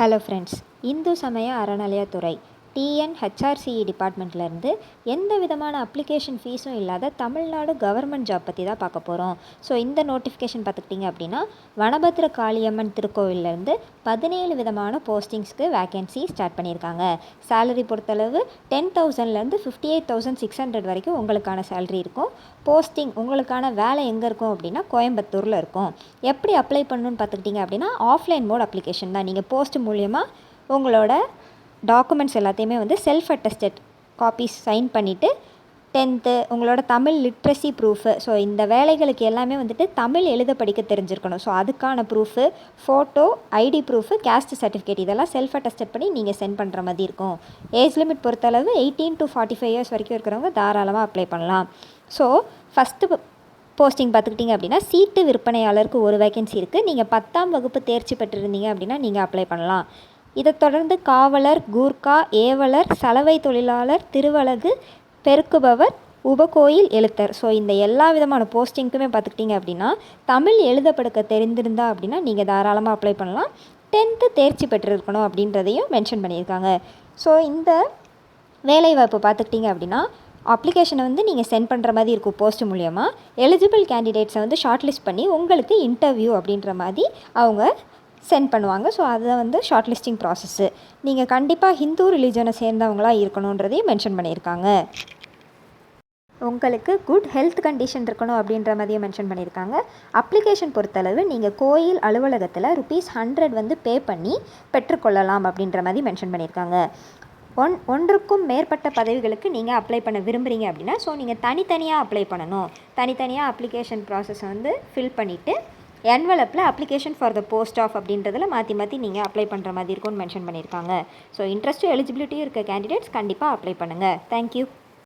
Hello friends, Hindu சமய அறநிலையத்துறை TNHRCE டிபார்ட்மெண்ட்லேருந்து எந்த விதமான அப்ளிகேஷன் ஃபீஸும் இல்லாத தமிழ்நாடு கவர்மெண்ட் ஜாப் பற்றி தான் பார்க்க போகிறோம். ஸோ இந்த நோட்டிஃபிகேஷன் பார்த்துக்கிட்டிங்க அப்படின்னா, வனபத்ர காளியம்மன் திருக்கோவிலேருந்து 17 விதமான போஸ்டிங்ஸ்க்கு வேக்கன்சி ஸ்டார்ட் பண்ணியிருக்காங்க. சேலரி பொறுத்தளவு 10,000லேருந்து 58,600 வரைக்கும் உங்களுக்கான சேலரி இருக்கும். போஸ்டிங் உங்களுக்கான வேலை எங்கே இருக்கும் அப்படின்னா கோயம்புத்தூரில் இருக்கும். எப்படி அப்ளை பண்ணணுன்னு பார்த்துக்கிட்டிங்க அப்படின்னா, ஆஃப்லைன் மோட் அப்ளிகேஷன் தான். நீங்கள் போஸ்ட் மூலியமாக உங்களோட டாக்குமெண்ட்ஸ் எல்லாத்தையுமே செல்ஃப் அட்டஸ்டட் காப்பீஸ் சைன் பண்ணிவிட்டு 10th உங்களோட தமிழ் லிட்ரஸி ப்ரூஃபு, ஸோ இந்த வேலைகளுக்கு எல்லாமே தமிழ் எழுத படிக்க தெரிஞ்சிருக்கணும். ஸோ அதுக்கான proof, photo, ID proof, caste certificate இதெல்லாம் செல்ஃப் அட்டஸ்டட் பண்ணி நீங்கள் சென்ட் பண்ணுற மாதிரி இருக்கும். ஏஜ் லிமிட் பொறுத்தளவு 18 to 45 இயர்ஸ் வரைக்கும் இருக்கிறவங்க தாராளமாக அப்ளை பண்ணலாம். ஸோ ஃபஸ்ட்டு போஸ்டிங் பார்த்துக்கிட்டிங்க அப்படின்னா, சீட்டு விற்பனையாளருக்கு ஒரு வேக்கன்சி இருக்குது. நீங்கள் 10ஆம் வகுப்பு தேர்ச்சி பெற்றிருந்தீங்க அப்படின்னா நீங்கள் அப்ளை பண்ணலாம். இதை தொடர்ந்து காவலர், கூர்க்கா, ஏவலர், சலவை தொழிலாளர், திருவலகு, பெருக்குபவர், உபகோயில் எழுத்தர், ஸோ இந்த எல்லா விதமான போஸ்டிங்க்குமே பார்த்துக்கிட்டிங்க அப்படின்னா தமிழ் எழுத படுக்க தெரிந்திருந்தா அப்படின்னா நீங்கள் தாராளமாக அப்ளை பண்ணலாம். 10th தேர்ச்சி பெற்றிருக்கணும் அப்படின்றதையும் மென்ஷன் பண்ணியிருக்காங்க. ஸோ இந்த வேலைவாய்ப்பு பார்த்துக்கிட்டிங்க அப்படின்னா அப்ளிகேஷனை நீங்கள் சென்ட் பண்ணுற மாதிரி இருக்கும். போஸ்ட் மூலியமாக எலிஜிபிள் கேண்டிடேட்ஸை ஷார்ட் லிஸ்ட் பண்ணி உங்களுக்கு இன்டர்வியூ அப்படின்ற மாதிரி அவங்க சென்ட் பண்ணுவாங்க. ஸோ அதை ஷார்ட் லிஸ்டிங் ப்ராசஸ்ஸு. நீங்கள் கண்டிப்பாக ஹிந்து ரிலீஜனை சேர்ந்தவங்களாக இருக்கணுன்றதையும் மென்ஷன் பண்ணியிருக்காங்க. உங்களுக்கு குட் ஹெல்த் கண்டிஷன் இருக்கணும் அப்படின்ற மாதிரியும் மென்ஷன் பண்ணியிருக்காங்க. அப்ளிகேஷன் பொறுத்தளவு நீங்கள் கோயில் அலுவலகத்தில் ₹100 பே பண்ணி பெற்றுக்கொள்ளலாம் அப்படின்ற மாதிரி மென்ஷன் பண்ணியிருக்காங்க. ஒன்றுக்கும் மேற்பட்ட பதவிகளுக்கு நீங்கள் அப்ளை பண்ண விரும்புகிறீங்க அப்படின்னா, ஸோ நீங்கள் தனித்தனியாக அப்ளை பண்ணணும். தனித்தனியாக அப்ளிகேஷன் ப்ராசஸை ஃபில் பண்ணிவிட்டு என்வலப்பில் application for the post of அப்படின்றதில் மாற்றி நீங்கள் அப்ளை பண்ணுற மாதிரி இருக்கும்னு மென்ஷன் பண்ணியிருக்காங்க. ஸோ இன்ட்ரெஸ்ட்டும் எலிஜிபிலிட்டியும் இருக்க கேண்டிடேட்ஸ் கண்டிப்பாக அப்ளை பண்ணுங்கள். தேங்க்யூ.